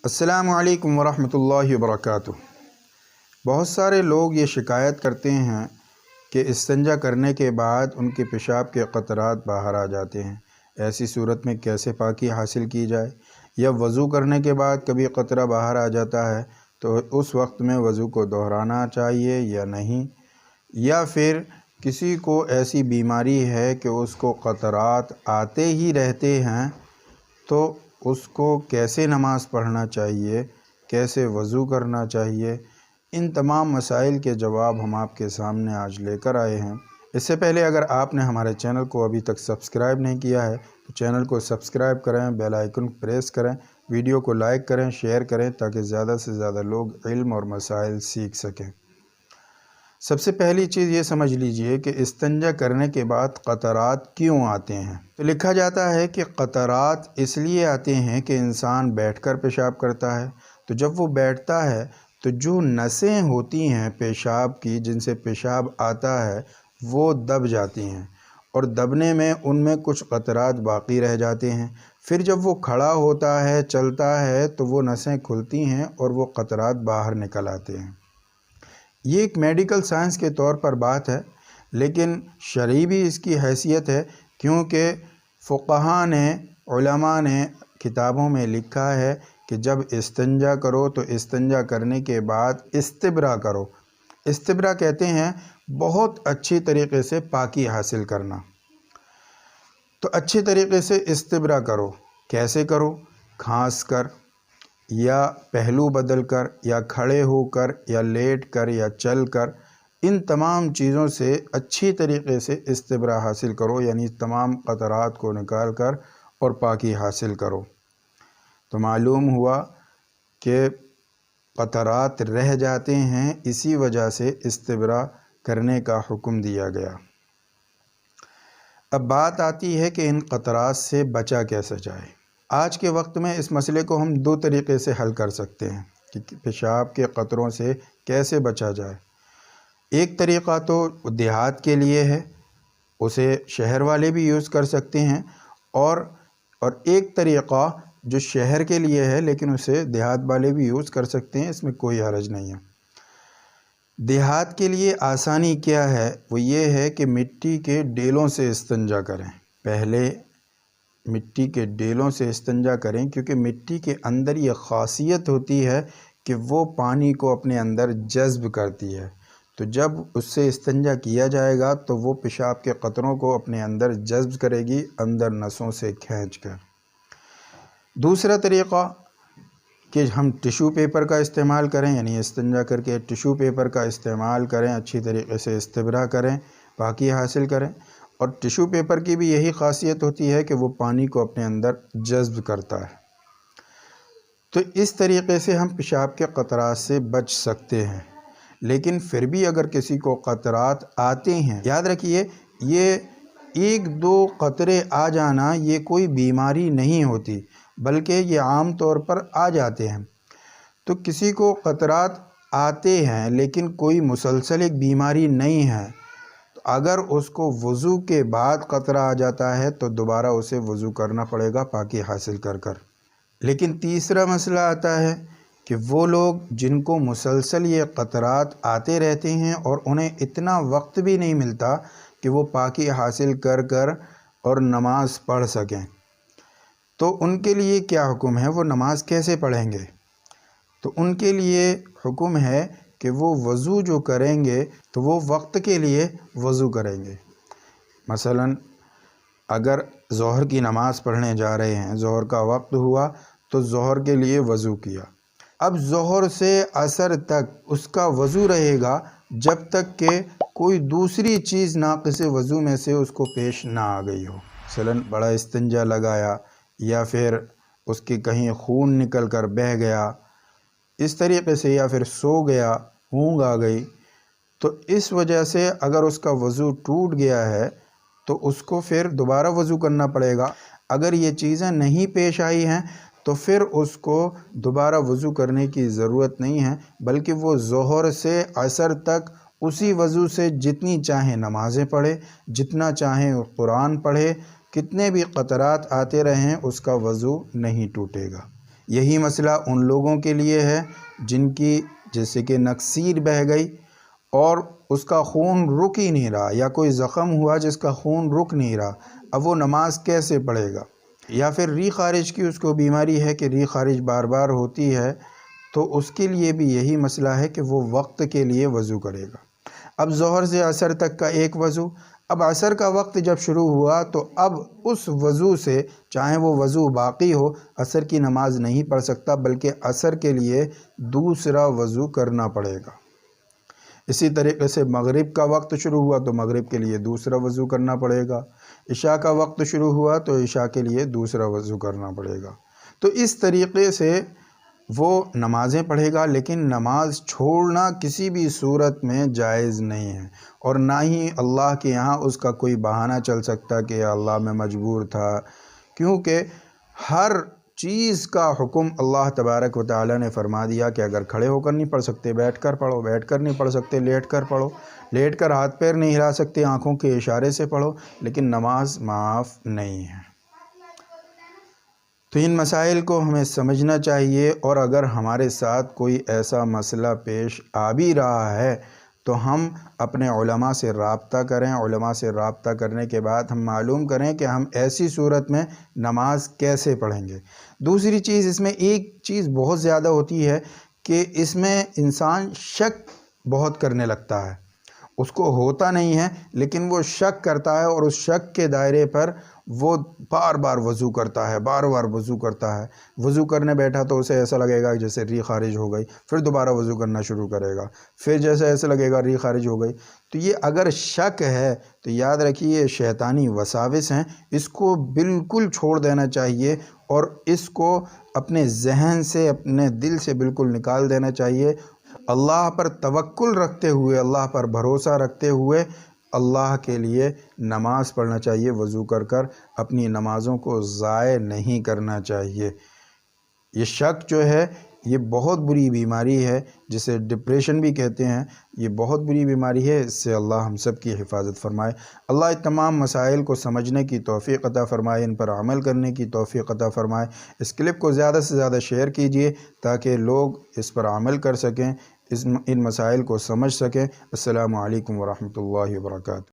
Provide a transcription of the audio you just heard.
السلام علیکم ورحمۃ اللہ وبرکاتہ۔ بہت سارے لوگ یہ شکایت کرتے ہیں کہ استنجا کرنے کے بعد ان کے پیشاب کے قطرات باہر آ جاتے ہیں۔ ایسی صورت میں کیسے پاکی حاصل کی جائے؟ یا وضو کرنے کے بعد کبھی قطرہ باہر آ جاتا ہے تو اس وقت میں وضو کو دہرانا چاہیے یا نہیں؟ یا پھر کسی کو ایسی بیماری ہے کہ اس کو قطرات آتے ہی رہتے ہیں تو اس کو کیسے نماز پڑھنا چاہیے، کیسے وضو کرنا چاہیے؟ ان تمام مسائل کے جواب ہم آپ کے سامنے آج لے کر آئے ہیں۔ اس سے پہلے اگر آپ نے ہمارے چینل کو ابھی تک سبسکرائب نہیں کیا ہے تو چینل کو سبسکرائب کریں، بیل آئیکن پریس کریں، ویڈیو کو لائک کریں، شیئر کریں تاکہ زیادہ سے زیادہ لوگ علم اور مسائل سیکھ سکیں۔ سب سے پہلی چیز یہ سمجھ لیجئے کہ استنجا کرنے کے بعد قطرات کیوں آتے ہیں؟ تو لکھا جاتا ہے کہ قطرات اس لیے آتے ہیں کہ انسان بیٹھ کر پیشاب کرتا ہے، تو جب وہ بیٹھتا ہے تو جو نسیں ہوتی ہیں پیشاب کی جن سے پیشاب آتا ہے وہ دب جاتی ہیں، اور دبنے میں ان میں کچھ قطرات باقی رہ جاتے ہیں۔ پھر جب وہ کھڑا ہوتا ہے، چلتا ہے، تو وہ نسیں کھلتی ہیں اور وہ قطرات باہر نکل آتے ہیں۔ یہ ایک میڈیکل سائنس کے طور پر بات ہے، لیکن شرعی بھی اس کی حیثیت ہے، کیونکہ فقہاء نے، علماء نے کتابوں میں لکھا ہے کہ جب استنجا کرو تو استنجا کرنے کے بعد استبرا کرو۔ استبرا کہتے ہیں بہت اچھی طریقے سے پاکی حاصل کرنا۔ تو اچھے طریقے سے استبرا کرو۔ کیسے کرو؟ کھانس کر یا پہلو بدل کر یا کھڑے ہو کر یا لیٹ کر یا چل کر، ان تمام چیزوں سے اچھی طریقے سے استبرا حاصل کرو، یعنی تمام قطرات کو نکال کر اور پاکی حاصل کرو۔ تو معلوم ہوا کہ قطرات رہ جاتے ہیں، اسی وجہ سے استبرا کرنے کا حکم دیا گیا۔ اب بات آتی ہے کہ ان قطرات سے بچا کیسے جائے۔ آج کے وقت میں اس مسئلے کو ہم دو طریقے سے حل کر سکتے ہیں کہ پیشاب کے قطروں سے کیسے بچا جائے۔ ایک طریقہ تو دیہات کے لیے ہے، اسے شہر والے بھی یوز کر سکتے ہیں، اور ایک طریقہ جو شہر کے لیے ہے لیکن اسے دیہات والے بھی یوز کر سکتے ہیں، اس میں کوئی حرج نہیں ہے۔ دیہات کے لیے آسانی کیا ہے؟ وہ یہ ہے کہ مٹی کے ڈیلوں سے استنجا کریں۔ پہلے مٹی کے ڈیلوں سے استنجا کریں، کیونکہ مٹی کے اندر یہ خاصیت ہوتی ہے کہ وہ پانی کو اپنے اندر جذب کرتی ہے، تو جب اس سے استنجا کیا جائے گا تو وہ پیشاب کے قطروں کو اپنے اندر جذب کرے گی، اندر نسوں سے کھینچ کر۔ دوسرا طریقہ کہ ہم ٹیشو پیپر کا استعمال کریں، یعنی استنجا کر کے ٹیشو پیپر کا استعمال کریں، اچھی طریقے سے استبرا کریں، پاکی حاصل کریں۔ اور ٹیشو پیپر کی بھی یہی خاصیت ہوتی ہے کہ وہ پانی کو اپنے اندر جذب کرتا ہے۔ تو اس طریقے سے ہم پیشاب کے قطرات سے بچ سکتے ہیں۔ لیکن پھر بھی اگر کسی کو قطرات آتے ہیں، یاد رکھیے یہ ایک دو قطرے آ جانا یہ کوئی بیماری نہیں ہوتی، بلکہ یہ عام طور پر آ جاتے ہیں۔ تو کسی کو قطرات آتے ہیں لیکن کوئی مسلسل ایک بیماری نہیں ہے، تو اگر اس کو وضو کے بعد قطرہ آ جاتا ہے تو دوبارہ اسے وضو کرنا پڑے گا پاکی حاصل کر کر۔ لیکن تیسرا مسئلہ آتا ہے کہ وہ لوگ جن کو مسلسل یہ قطرات آتے رہتے ہیں اور انہیں اتنا وقت بھی نہیں ملتا کہ وہ پاکی حاصل کر کر اور نماز پڑھ سکیں، تو ان کے لیے کیا حکم ہے؟ وہ نماز کیسے پڑھیں گے؟ تو ان کے لیے حکم ہے کہ وہ وضو جو کریں گے تو وہ وقت کے لیے وضو کریں گے۔ مثلا اگر ظہر کی نماز پڑھنے جا رہے ہیں، ظہر کا وقت ہوا تو ظہر کے لیے وضو کیا، اب ظہر سے عصر تک اس کا وضو رہے گا جب تک کہ کوئی دوسری چیز ناقص وضو میں سے اس کو پیش نہ آ گئی ہو۔ مثلا بڑا استنجا لگایا یا پھر اس کے کہیں خون نکل کر بہہ گیا، اس طریقے سے، یا پھر سو گیا، اونگ آ گئی، تو اس وجہ سے اگر اس کا وضو ٹوٹ گیا ہے تو اس کو پھر دوبارہ وضو کرنا پڑے گا۔ اگر یہ چیزیں نہیں پیش آئی ہیں تو پھر اس کو دوبارہ وضو کرنے کی ضرورت نہیں ہے، بلکہ وہ ظہر سے عصر تک اسی وضو سے جتنی چاہیں نمازیں پڑھے، جتنا چاہیں قرآن پڑھے، کتنے بھی قطرات آتے رہیں اس کا وضو نہیں ٹوٹے گا۔ یہی مسئلہ ان لوگوں کے لیے ہے جن کی جیسے کہ نکسیر بہہ گئی اور اس کا خون رک ہی نہیں رہا، یا کوئی زخم ہوا جس کا خون رک نہیں رہا، اب وہ نماز کیسے پڑھے گا؟ یا پھر ری خارج کی اس کو بیماری ہے کہ ری خارج بار بار ہوتی ہے، تو اس کے لیے بھی یہی مسئلہ ہے کہ وہ وقت کے لیے وضو کرے گا۔ اب ظہر سے عصر تک کا ایک وضو، اب عصر کا وقت جب شروع ہوا تو اب اس وضو سے چاہے وہ وضو باقی ہو عصر کی نماز نہیں پڑھ سکتا، بلکہ عصر کے لیے دوسرا وضو کرنا پڑے گا۔ اسی طریقے سے مغرب کا وقت شروع ہوا تو مغرب کے لیے دوسرا وضو کرنا پڑے گا، عشاء کا وقت شروع ہوا تو عشاء کے لیے دوسرا وضو کرنا پڑے گا۔ تو اس طریقے سے وہ نمازیں پڑھے گا، لیکن نماز چھوڑنا کسی بھی صورت میں جائز نہیں ہے، اور نہ ہی اللہ کے یہاں اس کا کوئی بہانہ چل سکتا کہ یا اللہ میں مجبور تھا، کیونکہ ہر چیز کا حکم اللہ تبارک و تعالی نے فرما دیا کہ اگر کھڑے ہو کر نہیں پڑھ سکتے بیٹھ کر پڑھو، بیٹھ کر نہیں پڑھ سکتے لیٹ کر پڑھو، لیٹ کر ہاتھ پیر نہیں ہلا سکتے آنکھوں کے اشارے سے پڑھو، لیکن نماز معاف نہیں ہے۔ تو ان مسائل کو ہمیں سمجھنا چاہیے، اور اگر ہمارے ساتھ کوئی ایسا مسئلہ پیش آ بھی رہا ہے تو ہم اپنے علماء سے رابطہ کریں، علماء سے رابطہ کرنے کے بعد ہم معلوم کریں کہ ہم ایسی صورت میں نماز کیسے پڑھیں گے۔ دوسری چیز، اس میں ایک چیز بہت زیادہ ہوتی ہے کہ اس میں انسان شک بہت کرنے لگتا ہے، اس کو ہوتا نہیں ہے لیکن وہ شک کرتا ہے، اور اس شک کے دائرے پر وہ بار بار وضو کرتا ہے، بار بار وضو کرتا ہے۔ وضو کرنے بیٹھا تو اسے ایسا لگے گا جیسے ری خارج ہو گئی، پھر دوبارہ وضو کرنا شروع کرے گا، پھر جیسے ایسے لگے گا ری خارج ہو گئی۔ تو یہ اگر شک ہے تو یاد رکھیے یہ شیطانی وساوس ہیں، اس کو بالکل چھوڑ دینا چاہیے، اور اس کو اپنے ذہن سے اپنے دل سے بالکل نکال دینا چاہیے۔ اللہ پر توکل رکھتے ہوئے، اللہ پر بھروسہ رکھتے ہوئے اللہ کے لیے نماز پڑھنا چاہیے، وضو کر کر اپنی نمازوں کو ضائع نہیں کرنا چاہیے۔ یہ شک جو ہے یہ بہت بری بیماری ہے، جسے ڈپریشن بھی کہتے ہیں، یہ بہت بری بیماری ہے، اس سے اللہ ہم سب کی حفاظت فرمائے۔ اللہ ان تمام مسائل کو سمجھنے کی توفیق عطا فرمائے، ان پر عمل کرنے کی توفیق عطا فرمائے۔ اس کلپ کو زیادہ سے زیادہ شیئر کیجیے تاکہ لوگ اس پر عمل کر سکیں، ان مسائل کو سمجھ سکیں۔ السلام علیکم ورحمۃ اللہ وبرکاتہ۔